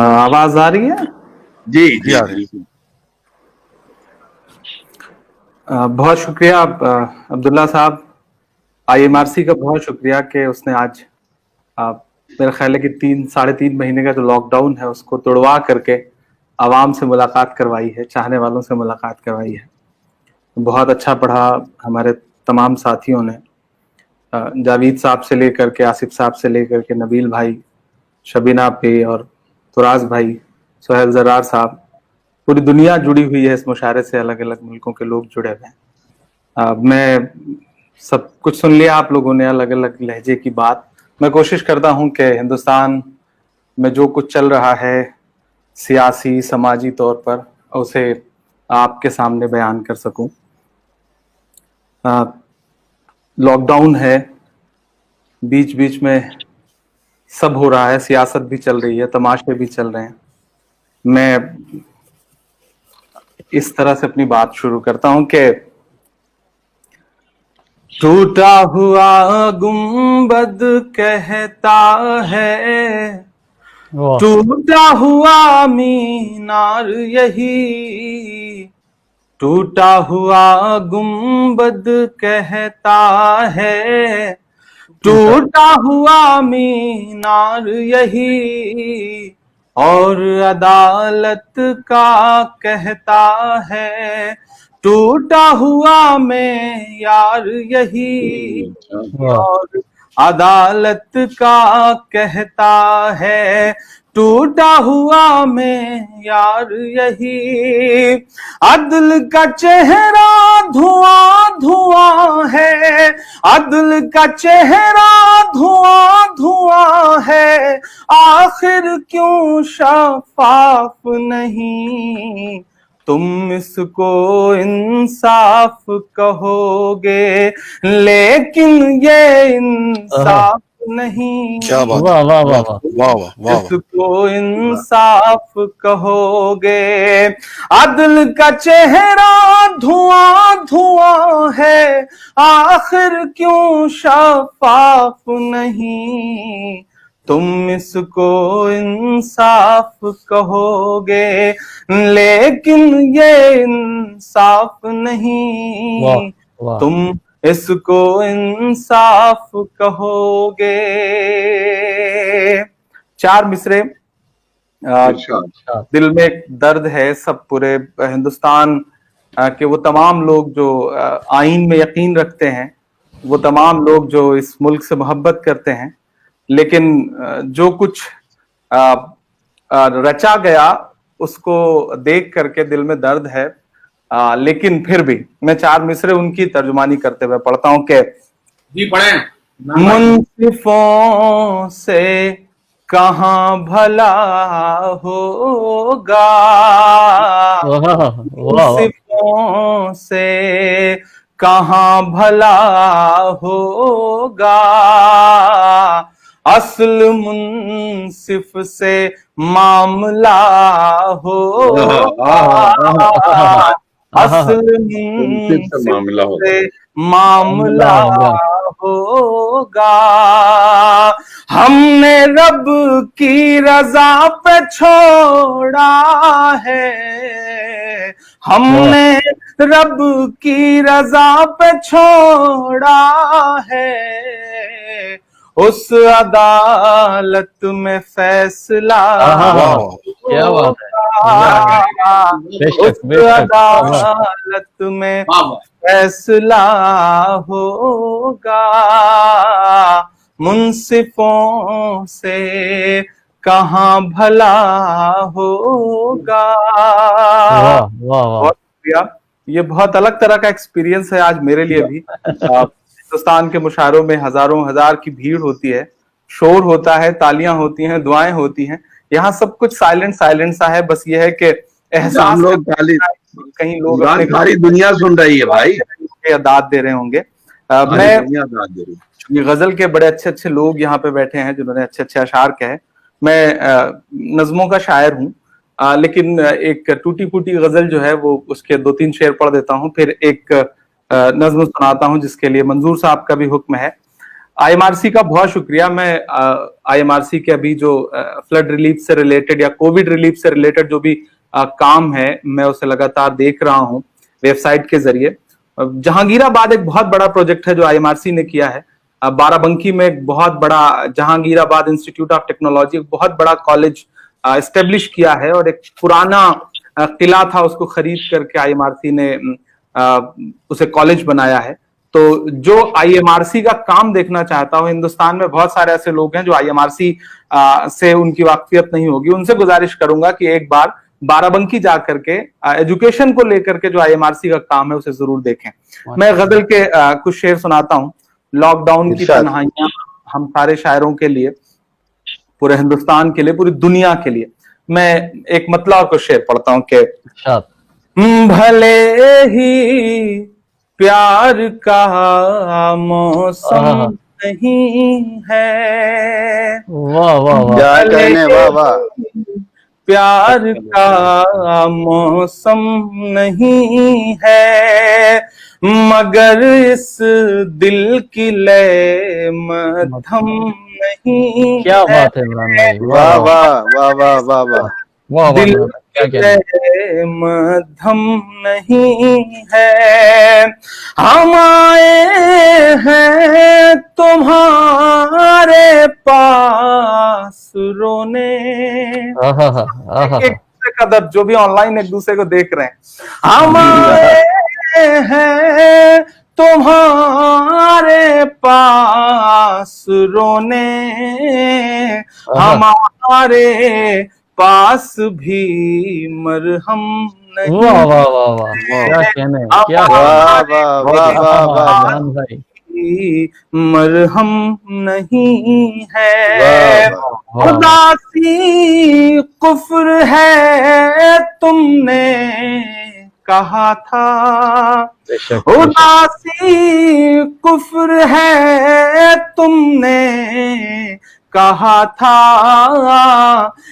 आवाज आ रही है? जी जी आ रही है। बहुत शुक्रिया अब्दुल्ला साहब, IMRC का बहुत शुक्रिया कि उसने आज मेरा ख्याल है कि 3-3.5 महीने का जो लॉकडाउन है उसको तोड़वा करके आवाम से मुलाकात करवाई है, चाहने वालों से मुलाकात करवाई है। बहुत अच्छा पढ़ा हमारे तमाम साथियों ने, जावेद साहब से लेकर के, आसिफ साहब से लेकर के, नबील भाई, शबीना पे और तुराज भाई, सोहेल जरार साहब, पूरी दुनिया जुड़ी हुई है इस मुशायरे से, अलग अलग मुल्कों के लोग जुड़े हुए हैं। मैं सब कुछ सुन लिया आप लोगों ने, अलग अलग लहजे की बात। मैं कोशिश करता हूं कि हिंदुस्तान में जो कुछ चल रहा है सियासी समाजी तौर पर उसे आपके सामने बयान कर सकूं। लॉकडाउन है, बीच बीच में सब हो रहा है, सियासत भी चल रही है, तमाशे भी चल रहे हैं। मैं इस तरह से अपनी बात शुरू करता हूं कि टूटा हुआ गुंबद कहता है, टूटा हुआ मीनार यही, टूटा हुआ गुंबद कहता है, टूटा हुआ मीनार यही, और अदालत का कहता है, टूटा हुआ में यार यही, और अदालत का कहता है, टूटा हुआ में यार यही। अदल का चेहरा धुआं धुआं है, अदल का चेहरा धुआं धुआं है, आखिर क्यों शफाफ नहीं, तुम इसको इंसाफ कहोगे, लेकिन ये इंसाफ नहीं। क्या बात, वाह वाह वाह वाह वाह वाह, इसको इंसाफ कहोगे। अदल का चेहरा धुआं धुआं है, आखिर क्यों शफाफ नहीं, तुम इसको इंसाफ कहोगे, लेकिन ये इंसाफ नहीं, तुम इसको इंसाफ कहोगे। 4 मिसरे, दिल में एक दर्द है सब पूरे हिंदुस्तान के वो तमाम लोग जो आईन में यकीन रखते हैं, वो तमाम लोग जो इस मुल्क से मोहब्बत करते हैं, लेकिन जो कुछ रचा गया उसको देख करके दिल में दर्द है। लेकिन फिर भी मैं 4 मिसरे उनकी तर्जुमानी करते हुए पढ़ता हूं कि जी पढ़ें। मुंसिफों से कहाँ भला होगा, मुंसिफों से कहाँ भला होगा, असल मुंसिफ से मामला होगा, असल मुंसिफ से मामला होगा। हमने रब की रजा पे छोड़ा है, हमने रब की रजा पे छोड़ा है, उस अदालत में फैसला होगा, उस अदालत में फैसला होगा, मुंसिफों से कहाँ भला होगा। बहुत शुक्रिया। ये बहुत अलग तरह का एक्सपीरियंस है आज मेरे लिए भी। हिंदुस्तान के मुशायरों में हजारों हजार की भीड़ होती है, शोर होता है, तालियां होती हैं, दुआएं होती हैं। यहाँ सब कुछ साइलेंट सा है। बस ये है कि एहसास लोग कहीं लोग सारी दुनिया सुन रही है भाई, दाद दे रहे होंगे। मैं ये गजल के बड़े अच्छे लोग यहाँ पे बैठे हैं जिन्होंने अच्छे अशार कहे। मैं नज्मों का शायर हूँ, लेकिन एक टूटी फूटी गजल जो है वो उसके 2-3 शेर पढ़ देता हूँ, फिर एक नज्म सुनाता हूँ जिसके लिए मंजूर साहब का भी हुक्म है। आईएमआरसी का बहुत शुक्रिया। मैं आईएमआरसी के अभी जो फ्लड रिलीफ से रिलेटेड या कोविड रिलीफ से रिलेटेड जो भी काम है, मैं उसे लगातार देख रहा हूं वेबसाइट के जरिए। जहांगीराबाद एक बहुत बड़ा प्रोजेक्ट है जो आईएमआरसी ने किया है। बाराबंकी में एक बहुत बड़ा जहांगीराबाद इंस्टीट्यूट ऑफ टेक्नोलॉजी, एक बहुत बड़ा कॉलेज एस्टेब्लिश किया है, और एक पुराना किला था, उसको खरीद करके आईएमआरसी ने उसे कॉलेज बनाया है। तो जो आईएमआरसी का काम देखना चाहता हो, हिंदुस्तान में बहुत सारे ऐसे लोग हैं जो आईएमआरसी से उनकी वाकफियत नहीं होगी, उनसे गुजारिश करूंगा कि एक बार बाराबंकी जाकर के एजुकेशन को लेकर के जो आईएमआरसी का काम है उसे जरूर देखें। मैं गजल के कुछ शेर सुनाता हूं। लॉकडाउन की तन्हाइयां हम सारे शायरों के लिए, पूरे हिंदुस्तान के लिए, पूरी दुनिया के लिए। मैं एक मतला और कुछ शेर पढ़ता हूं कि भले ही प्यार का मौसम नहीं है, वाह वाह वाह, प्यार का मौसम नहीं है, मगर इस दिल की लय मध्यम नहीं। क्या बात है इमरान भाई, वाह वाह वाह वाह वाह वाह, दिल मध्यम नहीं है। हम आए हैं तुम्हारे पास रोने। एक दूसरे का दर्द, जो भी ऑनलाइन एक दूसरे को देख रहे हैं, हम आए हैं तुम्हारे पास रोने, हमारे पास भी मरहम नहीं। वाह वाह वाह वाह, क्या कहने, क्या वाह वाह वाह वाह वाह भाई, मरहम नहीं है। उदासी कुफ्र है तुमने कहा था, उदासी कुफ्र है तुमने कहा था,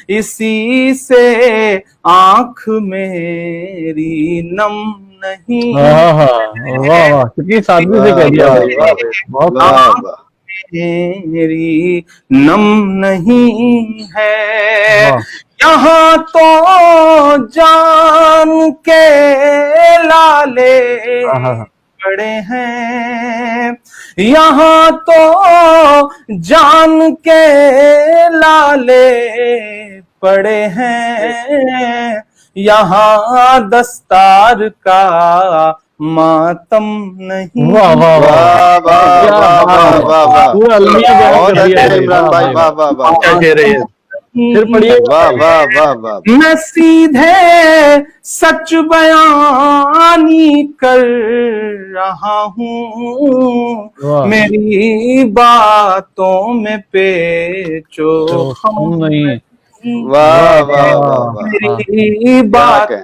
इसी से आंख मेरी नम नहीं। वाह वाह, कितनी सादगी से कह दिया भाई, मेरी नम नहीं है। यहाँ तो जान के लाले पड़े हैं, यहाँ तो जान के लाले पड़े हैं, यहाँ दस्तार का मातम नहीं। वाह वाह वाह वाह वाह वाह वाह, बहुत अच्छे इमरान भाई, वाह वाह वाह, क्या कह रहे हैं, फिर पढ़िए। वाह वाह वाह वाह, मैं सीधे सच बयानी कर रहा हूँ, मेरी बातों में पेचो हम नहीं। वाह वाह वाह, मेरी बातों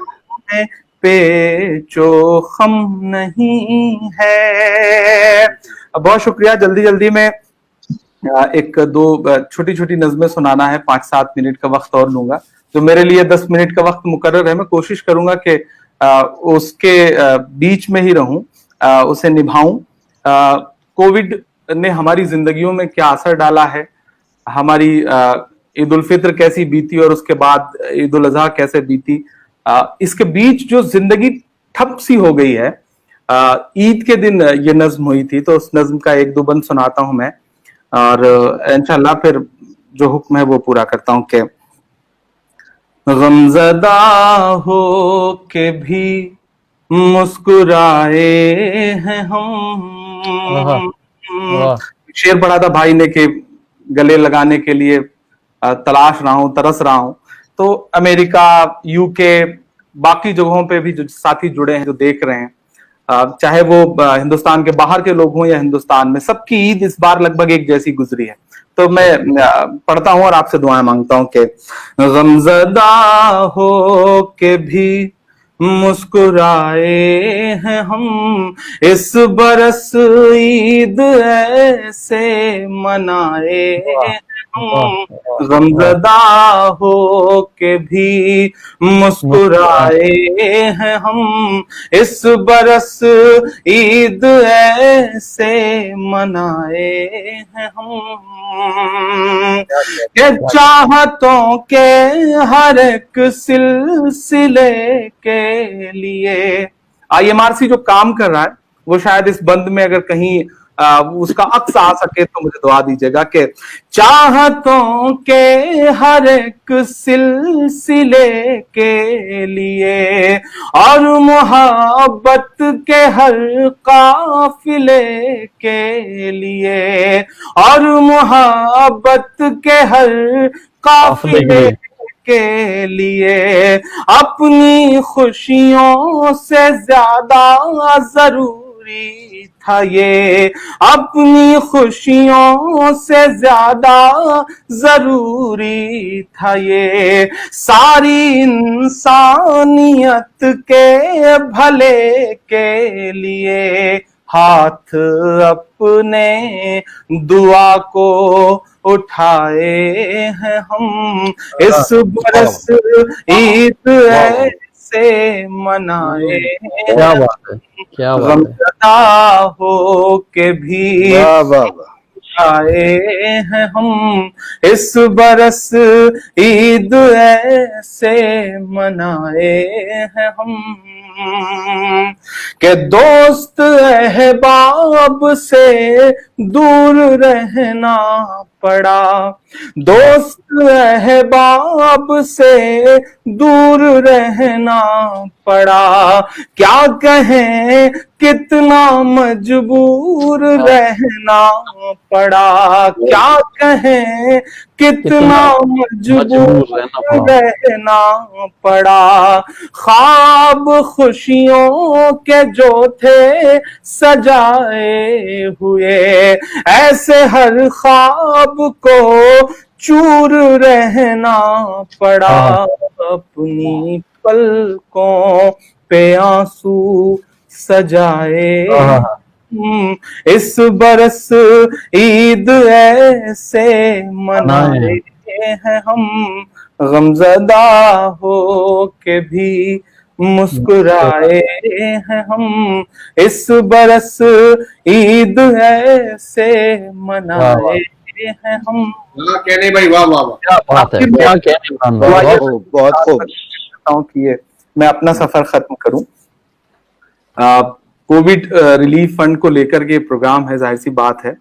में पेचो हम नहीं है। बहुत शुक्रिया। जल्दी जल्दी में एक दो छोटी छोटी नज़में सुनाना है, 5-7 मिनट का वक्त और लूंगा। जो मेरे लिए 10 मिनट का वक्त मुकर्रर है, मैं कोशिश करूंगा कि उसके बीच में ही रहूं, उसे निभाऊं। कोविड ने हमारी जिंदगियों में क्या असर डाला है, हमारी ईद उल फित्र कैसी बीती और उसके बाद ईद उल अजहा कैसे बीती, इसके बीच जो जिंदगी ठप सी हो गई है। ईद के दिन ये नज्म हुई थी, तो उस नज्म का एक दो बंद सुनाता हूं मैं, और इंशाल्लाह फिर जो हुक्म है वो पूरा करता हूं कि गमज़दा हो के भी मुस्कुराए हैं हम। शेर पढ़ा था भाई ने कि गले लगाने के लिए तलाश रहा हूं, तरस रहा हूं। तो अमेरिका, यूके, बाकी जगहों पे भी जो साथी जुड़े हैं, जो देख रहे हैं, चाहे वो हिंदुस्तान के बाहर के लोग हों या हिंदुस्तान में, सबकी ईद इस बार लगभग एक जैसी गुजरी है। तो मैं पढ़ता हूं और आपसे दुआएं मांगता हूं कि गमज़दा हो के भी मुस्कुराए हैं हम, इस बरस ईद ऐसे मनाए हैं हम, गमज़दा हो के भी मुस्कुराए हैं हम, इस बरस ईद ऐसे मनाए हैं हम, के चाहतों के हर एक सिलसिले के लिए। IMRC जो काम कर रहा है वो शायद इस बंद में अगर कहीं उसका अक्स आ सके तो मुझे दुआ दीजिएगा कि चाहतों के हर एक सिलसिले के लिए और मोहब्बत के हर काफिले के लिए और मोहब्बत के हर काफिले के लिए अपनी खुशियों से ज्यादा जरूरी था ये, अपनी खुशियों से ज्यादा जरूरी था ये, सारी इंसानियत के भले के लिए हाथ अपने दुआ को उठाए हैं हम, इस बरस ईद ऐसे मनाए क्या बात है, क्या बात है। गमज़दा हो के भी आए हैं हम, इस बरस ईद ऐसे मनाए हैं हम, के दोस्त अहबाब से दूर रहना पड़ा, दोस्त अहबाब से दूर रहना पड़ा, क्या कहें कितना मजबूर रहना पड़ा, क्या कहें कितना मजबूर रहना पड़ा, ख्वाब खुशियों के जो थे सजाए हुए, ऐसे हर ख्वाब को चूर रहना पड़ा, अपनी पलकों पे आंसू सजाए इस बरस ईद ऐसे मनाए हैं हम, गमज़दा हो के भी मुस्कुराए हैं हम, इस बरस ईद ऐसे मनाए हैं हम। कहने भाई वाह वाह वाह, क्या बात है, क्या कहने इमरान भाई, बहुत खूब। कि मैं अपना सफर खत्म करूं। कोविड रिलीफ फंड को लेकर के प्रोग्राम है, जाहिर सी बात है।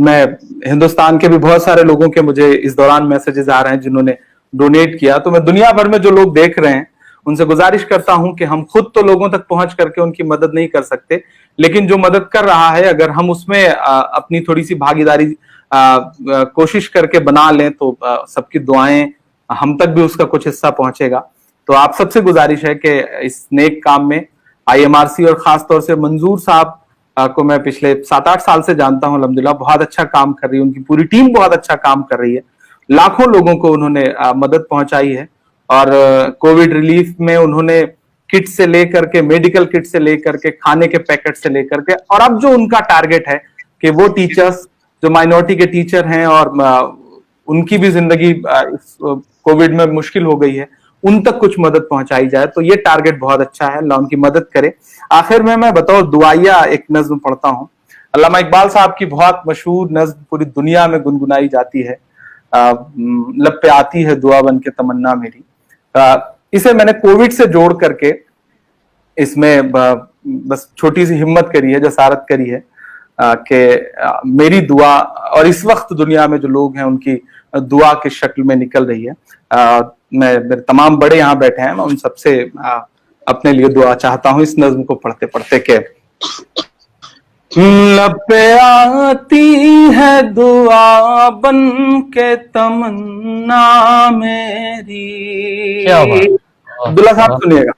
मैं हिंदुस्तान के भी बहुत सारे लोगों के मुझे इस दौरान मैसेजेस आ रहे हैं जिन्होंने डोनेट किया, तो मैं दुनिया भर में जो लोग देख रहे हैं उनसे गुजारिश करता हूं कि हम खुद तो लोगों तक पहुंच करके उनकी मदद नहीं कर सकते, लेकिन जो मदद कर रहा है अगर हम उसमें अपनी थोड़ी सी भागीदारी कोशिश करके बना लें तो सबकी दुआएं हम तक भी उसका कुछ हिस्सा पहुंचेगा। तो आप सबसे गुजारिश है कि इस नेक काम में IMRC और खास तौर से मंजूर साहब को मैं पिछले 7-8 साल से जानता हूं, अल्हम्दुलिल्लाह बहुत अच्छा काम कर रही है, उनकी पूरी टीम बहुत अच्छा काम कर रही है, लाखों लोगों को उन्होंने मदद पहुंचाई है और कोविड रिलीफ में उन्होंने किट से लेकर के, मेडिकल किट से लेकर के, खाने के पैकेट से लेकर के, और अब जो उनका टारगेट है कि वो टीचर्स जो माइनॉरिटी के टीचर हैं और उनकी भी जिंदगी कोविड में मुश्किल हो गई है, उन तक कुछ मदद पहुंचाई जाए, तो ये टारगेट बहुत अच्छा है, अल्लाह उनकी मदद करे। आखिर में मैं बताऊं दुआया एक नज्म पढ़ता हूं, अल्लामा इकबाल साहब की बहुत मशहूर नज्म पूरी दुनिया में गुनगुनाई जाती है, लब पे आती है दुआ बन के तमन्ना मेरी। इसे मैंने कोविड से जोड़ करके इसमें बस छोटी सी हिम्मत करी है, जसारत करी है कि मेरी दुआ और इस वक्त दुनिया में जो लोग हैं उनकी दुआ की शक्ल में निकल रही है। मैं मेरे तमाम बड़े यहाँ बैठे हैं, मैं उन सबसे अपने लिए दुआ चाहता हूं इस नज्म को पढ़ते पढ़ते के लब पे आती है दुआ बन के तमन्ना मेरी। अब्दुल्ला साहब सुनिएगा,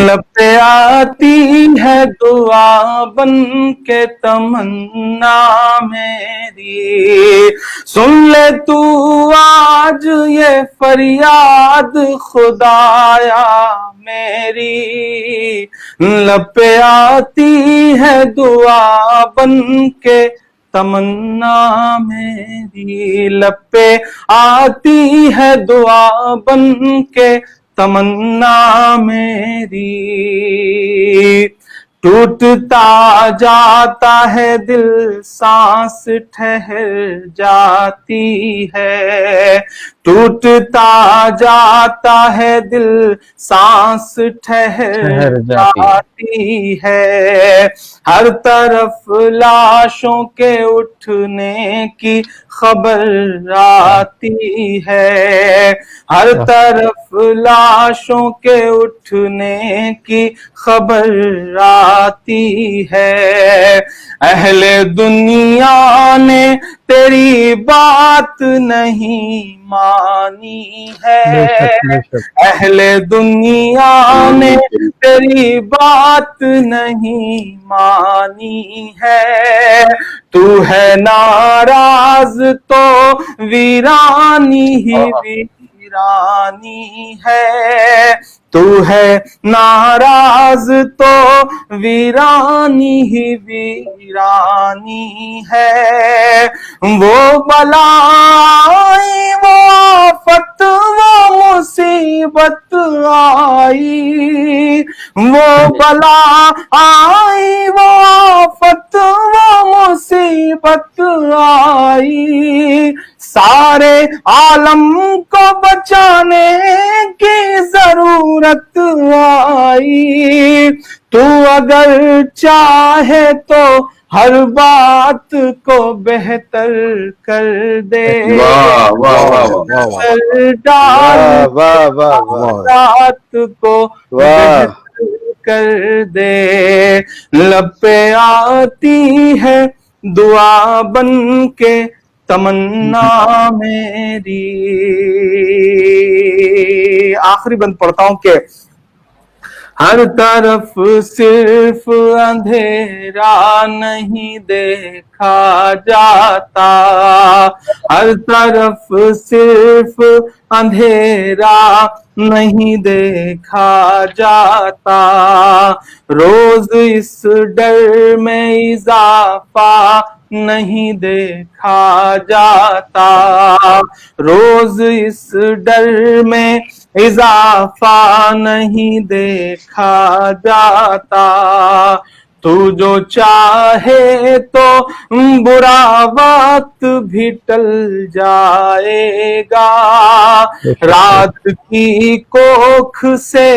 लब पे आती है दुआ बन के तमन्ना मेरी, सुन ले तू आज ये फरियाद खुदाया मेरी, लब पे आती है दुआ बन के तमन्ना मेरी, लब पे आती है दुआ बन के तमन्ना मेरी। टूटता जाता है दिल, सांस ठहर जाती है, टूटता जाता है दिल, सांस ठहर जाती है। हर तरफ लाशों के उठने की खबर आती है, हर तरफ लाशों के उठने की खबर आती है। अहले दुनिया ने तेरी बात नहीं मानी है, अहले दुनिया ने तेरी बात नहीं मानी है। तू है नाराज तो वीरानी ही वीरानी है, तू है नाराज तो वीरानी ही वीरानी है। वो बलाई वो आफत वो मुसीबत आई, वो बला आई वो आफत वो मुसीबत आई, सारे आलम को बचाने की जरूरत आई। तू अगर चाहे तो हर बात को बेहतर कर दे, वाह वाह वाह डाल वाह वाह वाह रात को वाह बेहतर कर दे। लब पे आती है दुआ बन के तमन्ना मेरी। आखिरी बंद पढ़ता हूं कि हर तरफ सिर्फ अंधेरा नहीं देखा जाता, हर तरफ सिर्फ अंधेरा नहीं देखा जाता। रोज इस डर में इजाफा नहीं देखा जाता, रोज इस डर में इजाफा नहीं देखा जाता। तू जो चाहे तो बुरा वक्त भी टल जाएगा, रात की कोख से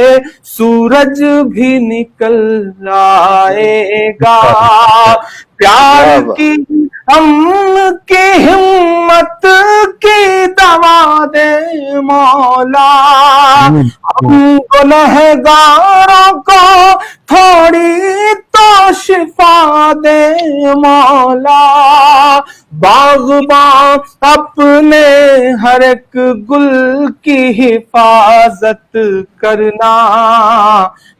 सूरज भी निकल आएगा। प्यार की अमन की हिम्मत की दवा दे मौला, हम गुनहगारों को थोड़ी तो शिफा दे मौला। बाग़बान अपने हर एक गुल की हिफाजत करना,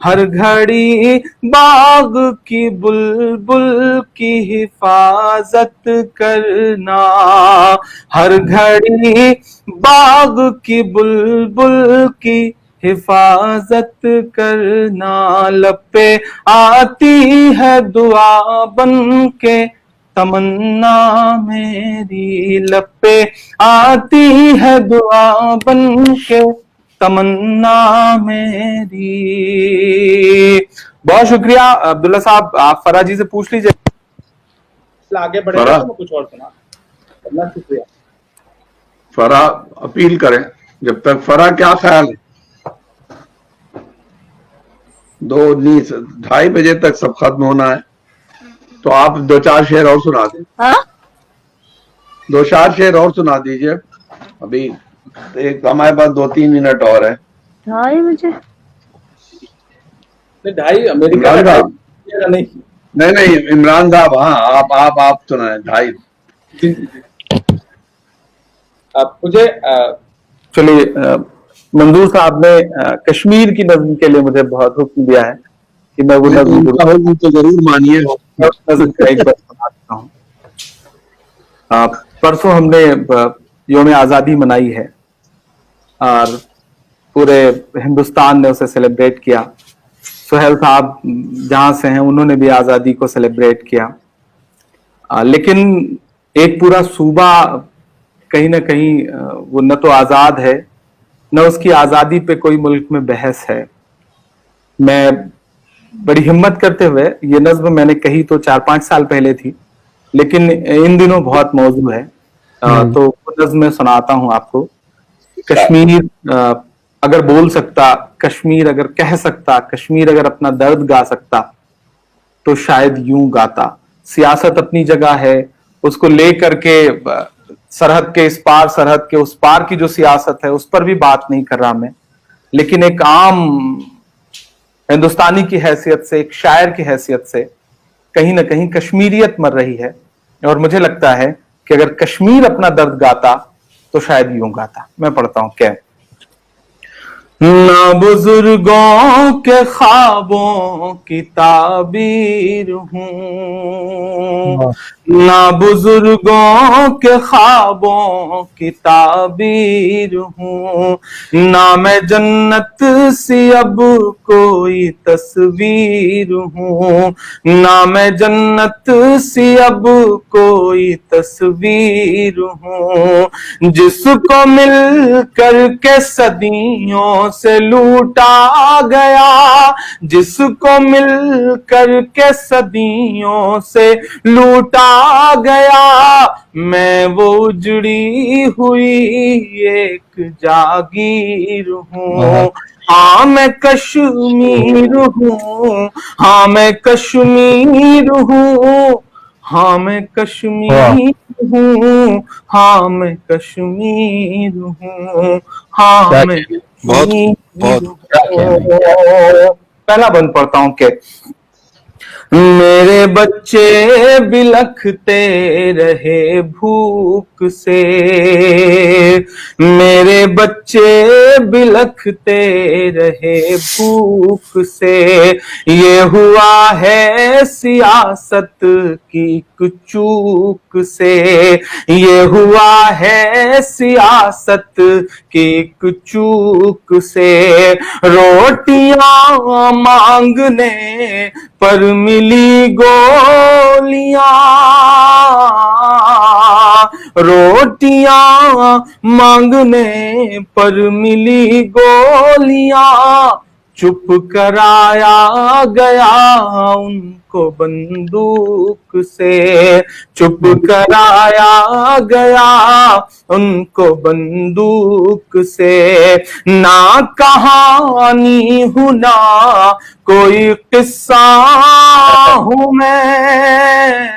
हर घड़ी बाग की बुलबुल की हिफाजत करना, हर घड़ी बाग की बुलबुल की हिफाजत करना। लब पे आती है दुआ बन के तमन्ना मेरी, लब पे आती है दुआ बन के तमन्ना मेरी। बहुत शुक्रिया अब्दुल्ला साहब, आप फराह जी से पूछ लीजिए, आगे बढ़ेगा तो मैं कुछ और सुना। बहुत शुक्रिया। फराह अपील करें, जब तक फराह क्या ख्याल है? 2:30 बजे तक सब खत्म होना है, तो आप 2-4 शेर और सुना दें। हाँ? 2-4 शेर और सुना दीजिए। अभी एक हमारे पास 2-3 मिनट और है। 2:30 बजे? ढाई अमेरिका नहीं नहीं इमरान साहब, हाँ आप सुनाए 2:30। मुझे चलिए, मंजूर साहब ने कश्मीर की नज़्म के लिए मुझे बहुत हुक्म दिया है कि मैं वो नज़्म तो जरूर मानिए। नज़्म का एक बार सुनाता हूँ। परसों हमने यौम आज़ादी मनाई है और पूरे हिंदुस्तान ने उसे सेलिब्रेट किया। सुहेल साहब जहां से हैं उन्होंने भी आजादी को सेलिब्रेट किया। लेकिन एक पूरा सूबा कहीं ना कहीं वो न तो आजाद है, न उसकी आजादी पे कोई मुल्क में बहस है। मैं बड़ी हिम्मत करते हुए ये नज्म मैंने कही तो 4-5 साल पहले थी, लेकिन इन दिनों बहुत मौजू है, तो वो नज्म मैं सुनाता हूं आपको। कश्मीर अगर बोल सकता, कश्मीर अगर कह सकता, कश्मीर अगर अपना दर्द गा सकता तो शायद यूं गाता। सियासत अपनी जगह है, उसको लेकर के सरहद के इस पार, सरहद के उस पार की जो सियासत है उस पर भी बात नहीं कर रहा मैं, लेकिन एक आम हिंदुस्तानी की हैसियत से, एक शायर की हैसियत से कहीं ना कहीं कश्मीरियत मर रही है। और मुझे लगता है कि अगर कश्मीर अपना दर्द गाता तो शायद यूं गाता। मैं पढ़ता हूं क्या। ना बुजुर्गों के ख्वाबों की ताबीर हूँ, ना बुजुर्गों के ख्वाबों की ताबीर हूँ, ना मैं जन्नत सी अब कोई तस्वीर हूँ, ना मैं जन्नत सी अब कोई तस्वीर हूँ। जिसको मिल करके सदियों से लूटा गया, जिसको मिल करके सदियों से लूटा गया, मैं वो उजड़ी हुई एक जागीर हूँ। हाँ मैं कश्मीर हूँ, हाँ मैं कश्मीर हूँ, हाँ मैं कश्मीर हूँ, हाँ मैं कश्मीर हूँ, हाँ मैं कश्मीर हूँ। पहला बंद पढ़ता हूँ के मेरे बच्चे बिलखते रहे भूख से, मेरे बच्चे बिलखते रहे भूख से, ये हुआ है सियासत की चूक से, ये हुआ है सियासत की चूक से। रोटियां मांगने पर मिली गोलियां, रोटियां मांगने पर मिली गोलियां, चुप कराया गया उनको बंदूक से, चुप कराया गया उनको बंदूक से। ना कहानी हूं ना कोई किस्सा हूं मैं,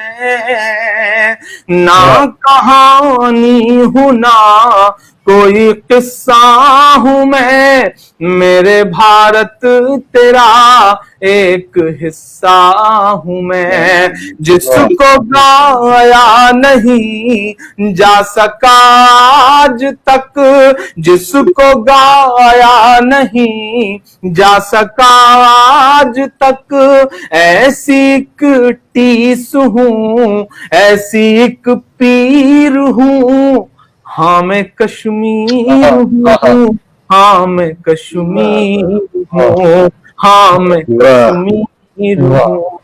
ना कहानी हूं ना कोई किस्सा हूं मैं, मेरे भारत तेरा एक हिस्सा हूं मैं। जिसको गाया नहीं जा सका आज तक, जिसको गाया नहीं जा सका आज तक, ऐसी एक टीस हूँ, ऐसी एक पीर हूँ। हाँ मैं कश्मीर हूँ, हाँ मैं कश्मीर हूँ, हाँ मैं कश्मीर हूँ।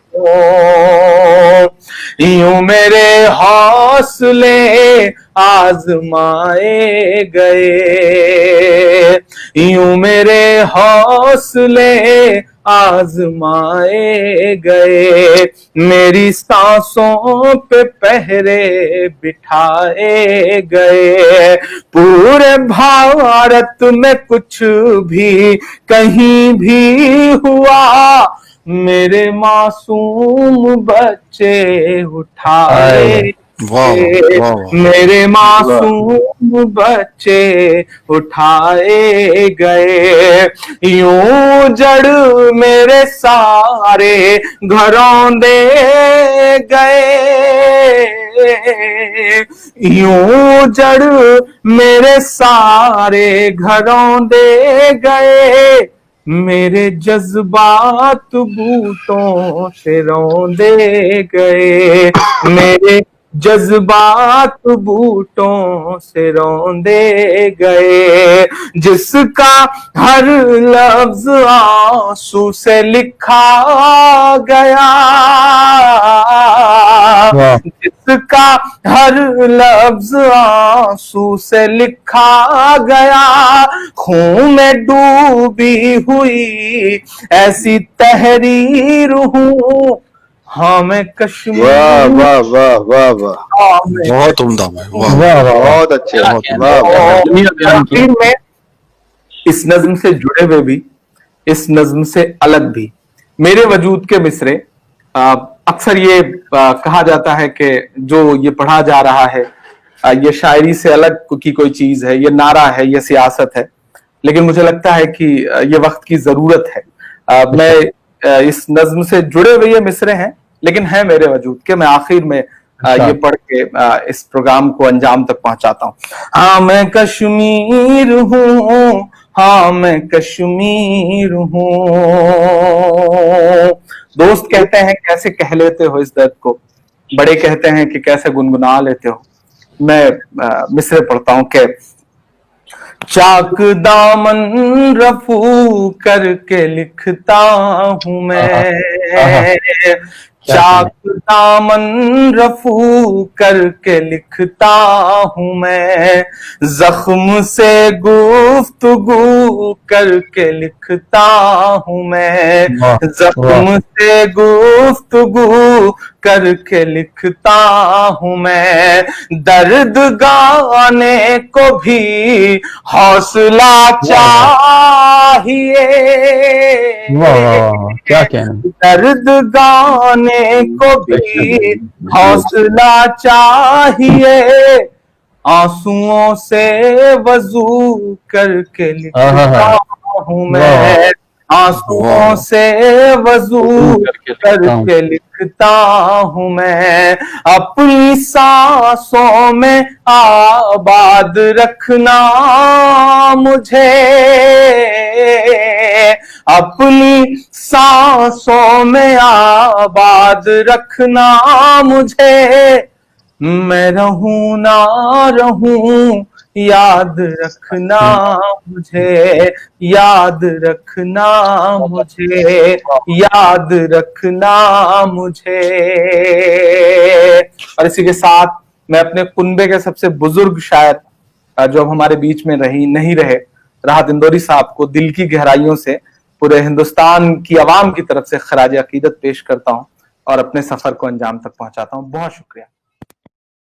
यूं मेरे हौसले आजमाए गए, यूं मेरे हौसले आजमाए गए, मेरी सांसों पे पहरे बिठाए गए। पूरे भारत में कुछ भी कहीं भी हुआ, मेरे मासूम बच्चे उठाए, मेरे मासूम बच्चे उठाए गए। यूं जड़ मेरे सारे घरों दे गए, यूं जड़ मेरे सारे घरों दे गए, मेरे जज्बात बूटों से रौंदे गए, मेरे जज्बात बूटों से रौंदे गए, जिसका हर लफ्ज आंसू से लिखा गया, वाह जिसका हर लफ्ज आंसू से लिखा गया, खून में डूबी हुई ऐसी तहरीर हूँ। हाँ मैं वाह कश्मीर, वाह वाह वाह वाह, हाँ मैं बहुत उम्दा है। वाह वाह वाह बहुत अच्छे, वाह वाह। और आखिर में इस नज्म से जुड़े हुए भी, इस नज्म से अलग भी मेरे वजूद के मिसरे। अक्सर ये कहा जाता है कि जो ये पढ़ा जा रहा है ये शायरी से अलग की कोई चीज है, ये नारा है, ये सियासत है, लेकिन मुझे लगता है कि ये वक्त की जरूरत है। मैं इस नज्म से जुड़े हुए ये मिसरे हैं, लेकिन है मेरे वजूद के। मैं आखिर में ये पढ़ के इस प्रोग्राम को अंजाम तक पहुंचाता हूँ। हाँ मैं कश्मीर हूँ, हाँ मैं कश्मीर हूँ। दोस्त कहते हैं कैसे कह लेते हो इस दर्द को, बड़े कहते हैं कि कैसे गुनगुना लेते हो। मैं मिसरे पढ़ता हूँ कि चाक दामन रफू करके लिखता हूँ मैं, चाक दामन रफू करके लिखता हूँ मैं, जख्म से गुफ्तगू करके लिखता हूँ मैं, जख्म से गुफ्तगू करके लिखता हूँ मैं, दर्द गाने को भी हौसला चाहिए, क्या कहना, दर्द गाने को भी हौसला चाहिए, आंसुओं से वजू करके लिखता हूँ मैं, आंसुओं से वजू करके लिखता हूँ मैं, अपनी सांसों में आबाद रखना मुझे, अपनी सांसों में आबाद रखना मुझे, मैं रहूं ना रहूं याद रखना मुझे, याद रखना मुझे, याद रखना मुझे। और इसी के साथ मैं अपने कुनबे के सबसे बुजुर्ग शायर जो अब हमारे बीच में नहीं रहे, राहत इंदौरी साहब को दिल की गहराइयों से पूरे हिंदुस्तान की आवाम की तरफ से खराज अकीदत पेश करता हूं और अपने सफर को अंजाम तक पहुंचाता हूं। बहुत शुक्रिया।